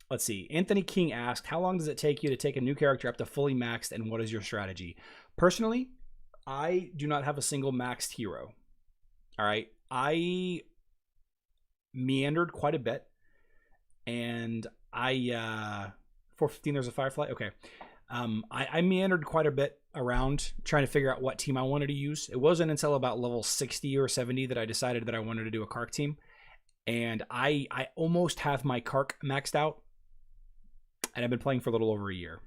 Let's see. Anthony King asked, how long does it take you to take a new character up to fully maxed, and what is your strategy? Personally, I do not have a single maxed hero. All right. I meandered quite a bit, and 415, there's a Firefly. Okay. I meandered quite a bit around trying to figure out what team I wanted to use. It wasn't until about level 60 or 70 that I decided that I wanted to do a Kark team. And I almost have my Kark maxed out, and I've been playing for a little over a year.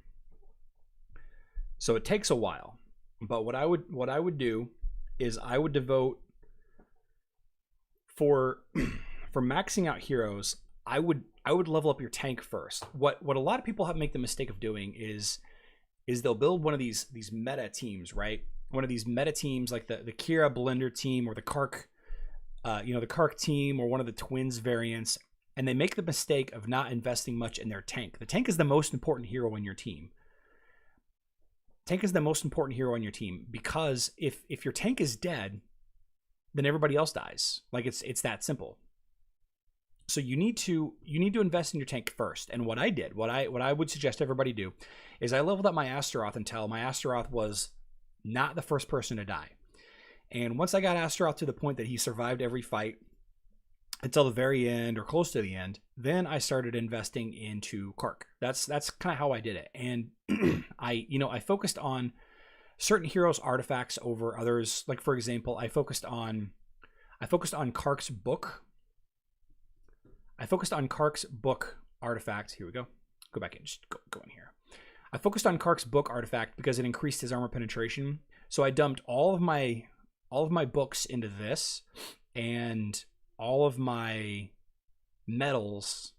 So it takes a while. But what I would do is I would devote for maxing out heroes, I would level up your tank first. What a lot of people have make the mistake of doing is they'll build one of these meta teams, right? One of these meta teams like the Kira Blender team, or the Kark, the Kark team, or one of the Twins variants, and they make the mistake of not investing much in their tank. The tank is the most important hero in your team. Tank is the most important hero on your team, because if your tank is dead, then everybody else dies. Like it's that simple. So you need to invest in your tank first. And what I did, what I would suggest everybody do, is I leveled up my Astaroth until my Astaroth was not the first person to die. And once I got Astaroth to the point that he survived every fight until the very end or close to the end, then I started investing into Kark. That's kind of how I did it. And I focused on certain heroes' artifacts over others. Like, for example, I focused on Kark's book. I focused on Kark's book artifact. Here we go. Go back in. Just go in here. I focused on Kark's book artifact because it increased his armor penetration. So I dumped all of my books into this, and all of my medals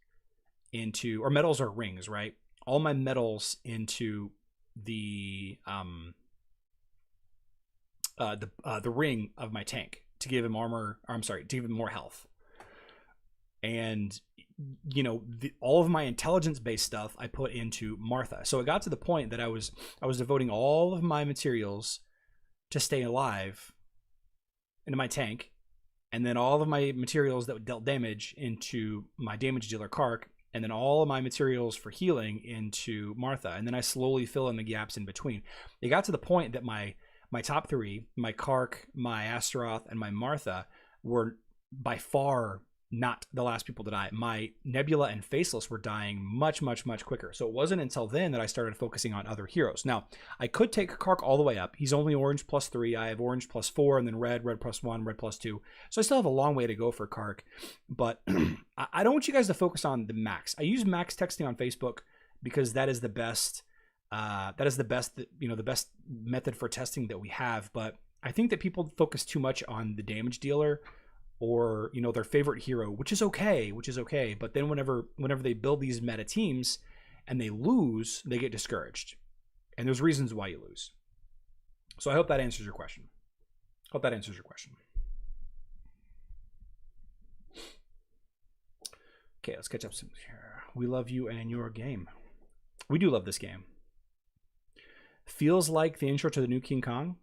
into, or medals are rings, right? All my medals into the ring of my tank to give him armor. Or I'm sorry, to give him more health. And all of my intelligence-based stuff I put into Martha. So it got to the point that I was devoting all of my materials to stay alive into my tank, and then all of my materials that dealt damage into my damage dealer Kark, and then all of my materials for healing into Martha, and then I slowly fill in the gaps in between. It got to the point that my top three, my Kark, my Astaroth, and my Martha, were by far not the last people to die. My Nebula and Faceless were dying much, much, much quicker. So it wasn't until then that I started focusing on other heroes. Now, I could take Kark all the way up. He's only orange +3. I have orange +4, and then red +1, red +2. So I still have a long way to go for Kark. But I don't want you guys to focus on the max. I use max texting on Facebook because that is the best. The best method for testing that we have. But I think that people focus too much on the damage dealer, or their favorite hero, which is okay. But then whenever they build these meta teams and they lose, they get discouraged, and there's reasons why you lose. So I hope that answers your question. Okay, let's catch up some here. We love you and your game. We do love this game. Feels like the intro to the new King Kong.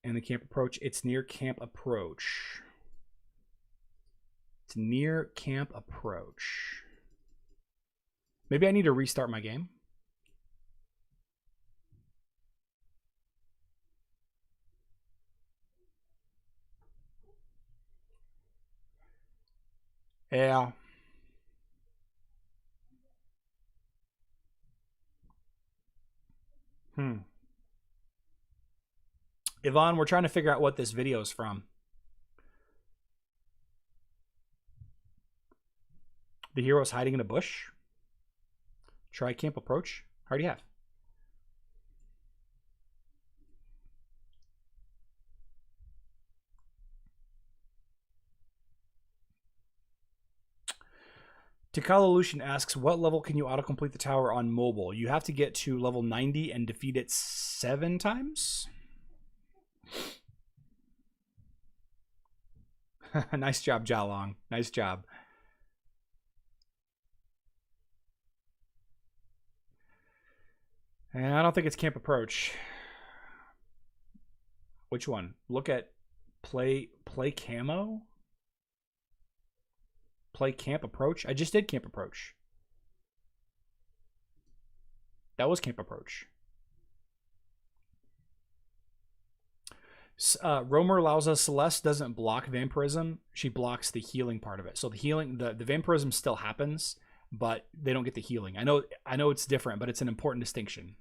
And the camp approach. It's near camp approach. Maybe I need to restart my game. Yeah. Yvonne, we're trying to figure out what this video is from. The hero's hiding in a bush. Try camp approach. How do you have? Tikala Lucian asks, what level can you autocomplete the tower on mobile? You have to get to level 90 and defeat it 7 times? Nice job, Jalong. Nice job. And I don't think it's camp approach. Which one? Look at play camo. Play camp approach. I just did camp approach. That was camp approach. Romer allows us. Celeste doesn't block vampirism. She blocks the healing part of it. So the healing, the vampirism still happens, but they don't get the healing. I know it's different, but it's an important distinction.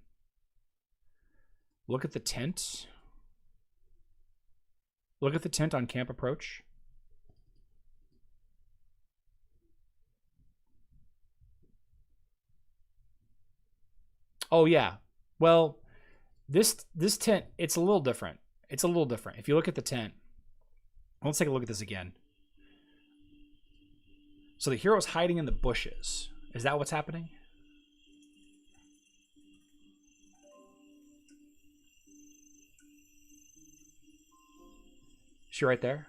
Look at the tent. Look at the tent on camp approach. Oh yeah. Well, this tent, it's a little different. It's a little different. If you look at the tent, let's take a look at this again. So the hero's hiding in the bushes. Is that what's happening? Is she right there?